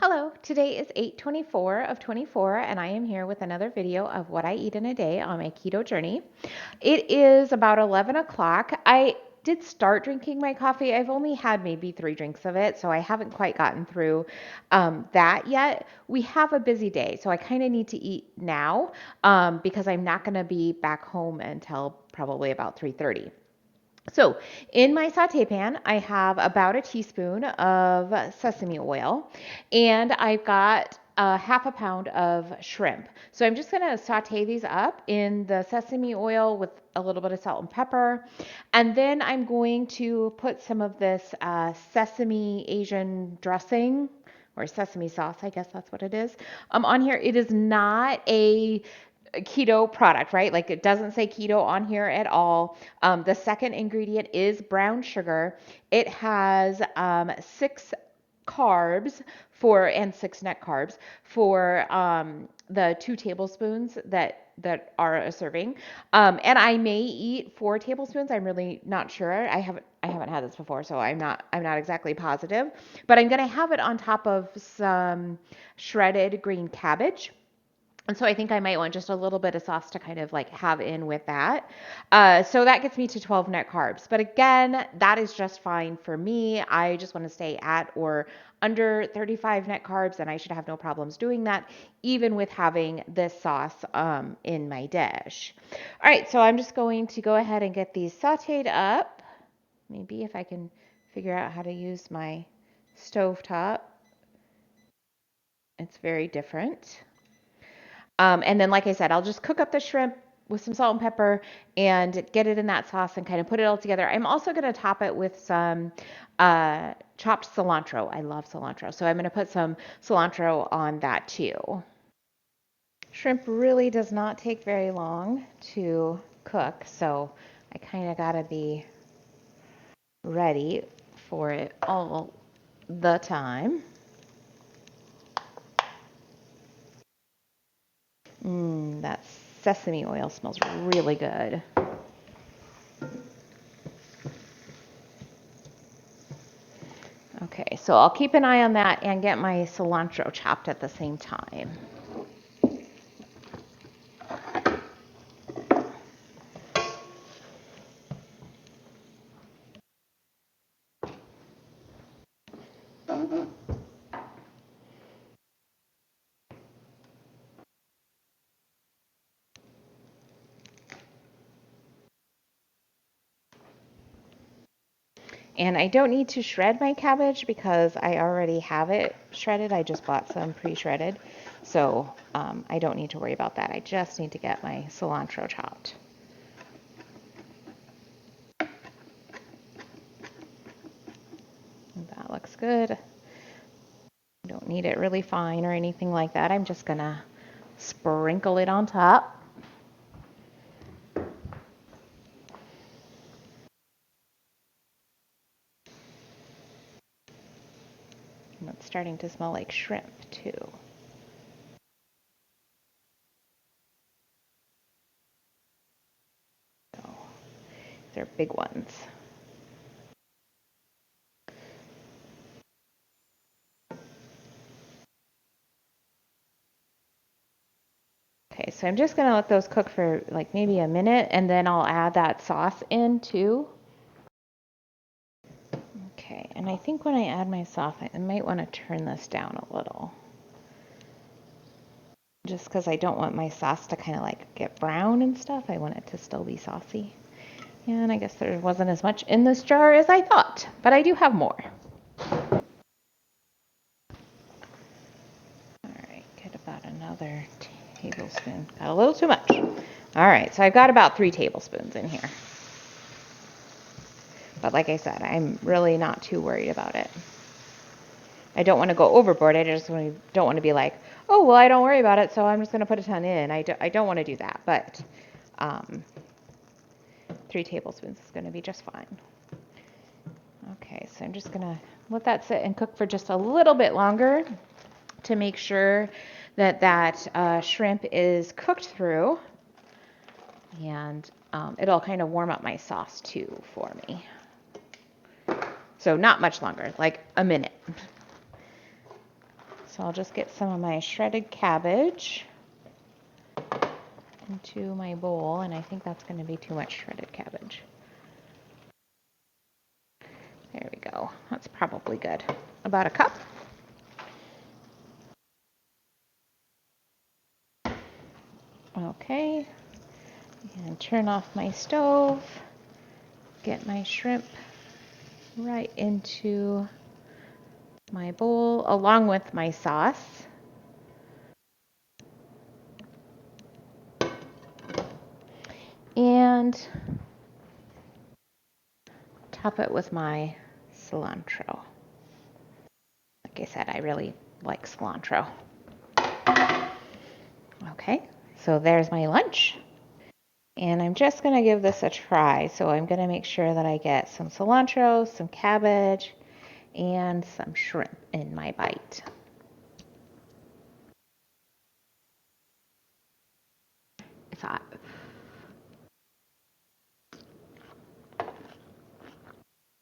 Hello, today is 8/24 of 24 and I am here with another video of what I eat in a day on my keto journey. It is about 11 o'clock. I did start drinking my coffee. I've only had maybe 3 drinks of it, so I haven't quite gotten through that yet. We have a busy day, so I kind of need to eat now because I'm not going to be back home until probably about 3:30. So in my saute pan, I have about a teaspoon of sesame oil, and I've got a half a pound of shrimp. So I'm just going to saute these up in the sesame oil with a little bit of salt and pepper. And then I'm going to put some of this sesame Asian dressing or sesame sauce, I guess that's what it is, on here. It is not a keto product, right? Like it doesn't say keto on here at all. The second ingredient is brown sugar. It has 6 carbs and 6 net carbs for the 2 tablespoons that are a serving. And I may eat 4 tablespoons. I'm really not sure. I haven't had this before, so I'm not exactly positive. But I'm gonna have it on top of some shredded green cabbage. And so I think I might want just a little bit of sauce to kind of like have in with that. So that gets me to 12 net carbs. But again, that is just fine for me. I just want to stay at or under 35 net carbs, and I should have no problems doing that, even with having this sauce in my dish. All right, so I'm just going to go ahead and get these sauteed up. Maybe if I can figure out how to use my stovetop. It's very different. And then, like I said, I'll just cook up the shrimp with some salt and pepper and get it in that sauce and kind of put it all together. I'm also going to top it with some chopped cilantro. I love cilantro. So I'm going to put some cilantro on that too. Shrimp really does not take very long to cook, so I kind of got to be ready for it all the time. That sesame oil smells really good. Okay, so I'll keep an eye on that and get my cilantro chopped at the same time. And I don't need to shred my cabbage because I already have it shredded. I just bought some pre-shredded. So I don't need to worry about that. I just need to get my cilantro chopped. That looks good. I don't need it really fine or anything like that. I'm just gonna sprinkle it on top. And it's starting to smell like shrimp too. So they're big ones. Okay, so I'm just gonna let those cook for like maybe a minute and then I'll add that sauce in too. Okay, and I think when I add my sauce, I might want to turn this down a little. Just because I don't want my sauce to kind of like get brown and stuff. I want it to still be saucy. And I guess there wasn't as much in this jar as I thought, but I do have more. All right, get about another tablespoon. Got a little too much. All right, so I've got about 3 tablespoons in here. But like I said, I'm really not too worried about it. I don't want to go overboard. I just don't want to be like, oh, well, I don't worry about it, so I'm just going to put a ton in. I don't want to do that, but 3 tablespoons is going to be just fine. Okay, so I'm just going to let that sit and cook for just a little bit longer to make sure that that shrimp is cooked through, and it'll kind of warm up my sauce too for me. So not much longer, like a minute. So I'll just get some of my shredded cabbage into my bowl, and I think that's going to be too much shredded cabbage. There we go. That's probably good. About a cup. Okay. And turn off my stove. Get my shrimp right into my bowl along with my sauce. And top it with my cilantro. Like I said, I really like cilantro. Okay, so there's my lunch. And I'm just going to give this a try. So I'm going to make sure that I get some cilantro, some cabbage, and some shrimp in my bite. It's hot.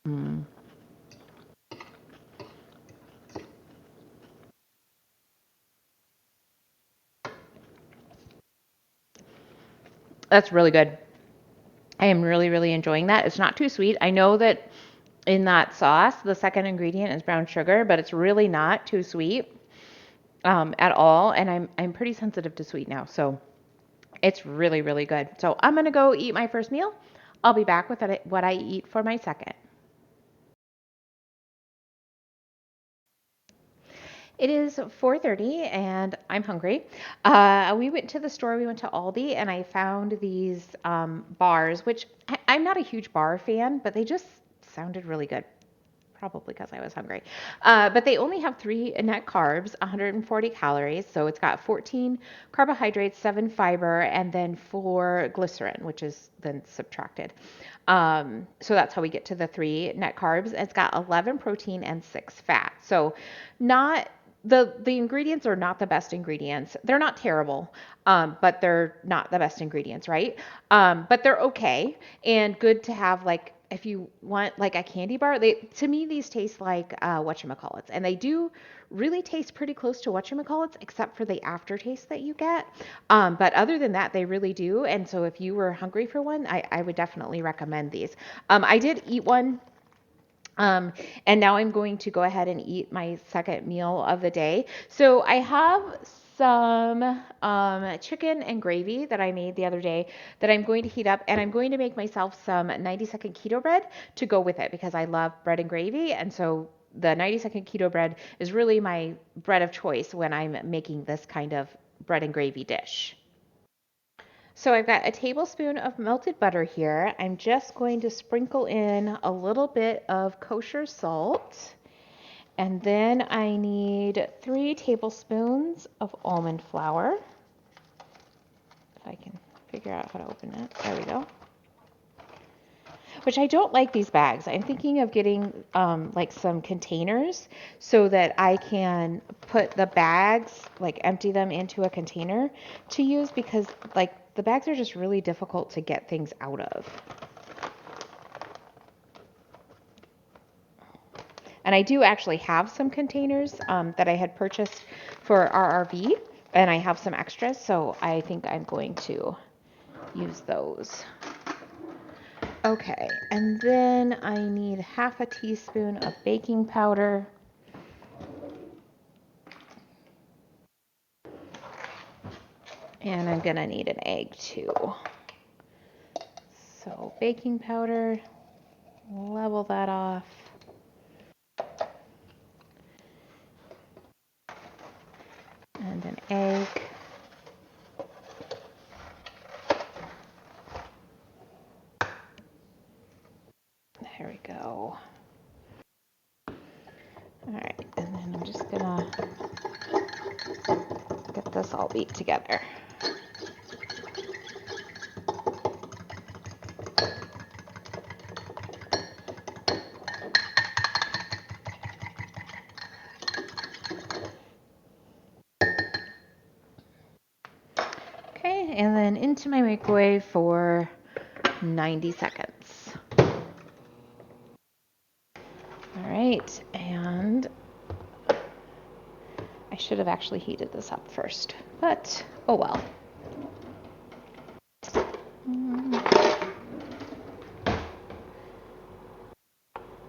Mm. That's really good. I am really, really enjoying that. It's not too sweet. I know that in that sauce, the second ingredient is brown sugar, but it's really not too sweet at all. And I'm pretty sensitive to sweet now, so it's really, really good. So I'm gonna go eat my first meal. I'll be back with what I eat for my second. It is 4:30 and I'm hungry. We went to the store, we went to Aldi, and I found these bars, which I'm not a huge bar fan, but they just sounded really good. Probably because I was hungry. But they only have 3 net carbs, 140 calories. So it's got 14 carbohydrates, 7 fiber, and then 4 glycerin, which is then subtracted. So that's how we get to the 3 net carbs. It's got 11 protein and 6 fat. So not the ingredients are not the best ingredients. They're not terrible, but they're not the best ingredients, right? But they're okay and good to have, like, if you want like a candy bar. They, to me, these taste like whatchamacallits, and they do really taste pretty close to whatchamacallits, except for the aftertaste that you get. But other than that, they really do. And so if you were hungry for one, I would definitely recommend these. I did eat one. And now I'm going to go ahead and eat my second meal of the day. So I have some chicken and gravy that I made the other day that I'm going to heat up, and I'm going to make myself some 90-second keto bread to go with it because I love bread and gravy. And so the 90-second keto bread is really my bread of choice when I'm making this kind of bread and gravy dish. So I've got a tablespoon of melted butter here. I'm just going to sprinkle in a little bit of kosher salt. And then I need 3 tablespoons of almond flour. If I can figure out how to open it. There we go. Which I don't like these bags. I'm thinking of getting like some containers so that I can put the bags, like empty them into a container to use, because like the bags are just really difficult to get things out of. And I do actually have some containers that I had purchased for RRV, and I have some extras, so I think I'm going to use those. Okay, and then I need half a teaspoon of baking powder. And I'm gonna need an egg too. So baking powder, level that off. And an egg. There we go. All right, and then I'm just gonna get this all beat together. Okay, and then into my microwave for 90 seconds. All right, and I I should have actually heated this up first, but oh well.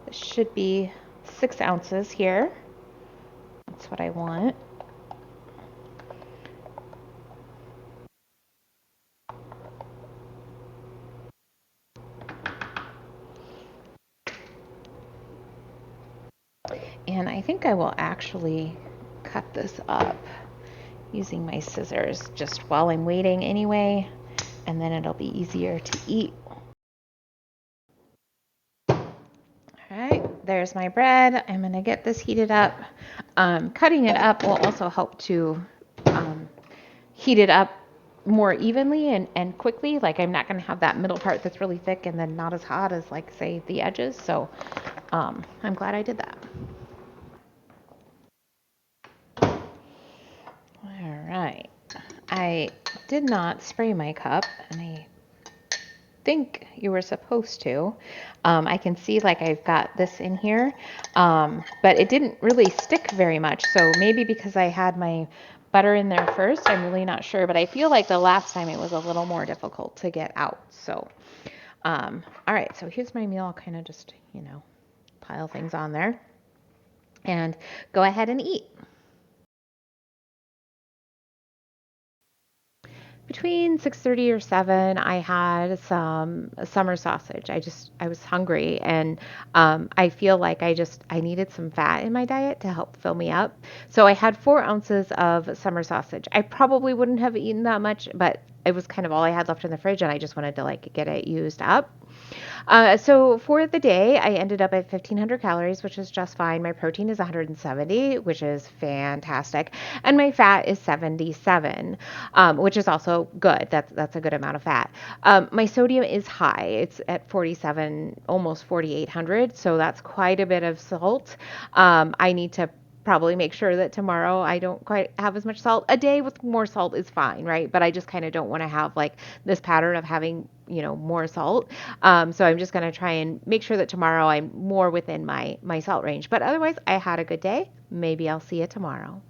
This should be 6 ounces here. That's what I want. And I think I will actually cut this up using my scissors just while I'm waiting anyway, and then it'll be easier to eat. All right, there's my bread. I'm gonna get this heated up. Cutting it up will also help to heat it up more evenly and quickly. Like I'm not gonna have that middle part that's really thick and then not as hot as like say the edges. So I'm glad I did that. All right, I did not spray my cup, and I think you were supposed to. I can see like I've got this in here, but it didn't really stick very much. So maybe because I had my butter in there first, I'm really not sure. But I feel like the last time it was a little more difficult to get out. So, all right, so here's my meal. I'll kind of just, pile things on there and go ahead and eat. Between 6:30 or 7, I had some summer sausage. I was hungry, and I feel like I needed some fat in my diet to help fill me up. So I had 4 ounces of summer sausage. I probably wouldn't have eaten that much, but it was kind of all I had left in the fridge, and I just wanted to like get it used up. So for the day, I ended up at 1,500 calories, which is just fine. My protein is 170, which is fantastic, and my fat is 77, which is also good. That's a good amount of fat. My sodium is high. It's at 47, almost 4,800, so that's quite a bit of salt. I need to probably make sure that tomorrow I don't quite have as much salt. A day with more salt is fine, right? But I just kind of don't want to have like this pattern of having, more salt. So I'm just going to try and make sure that tomorrow I'm more within my salt range. But otherwise, I had a good day. Maybe I'll see you tomorrow.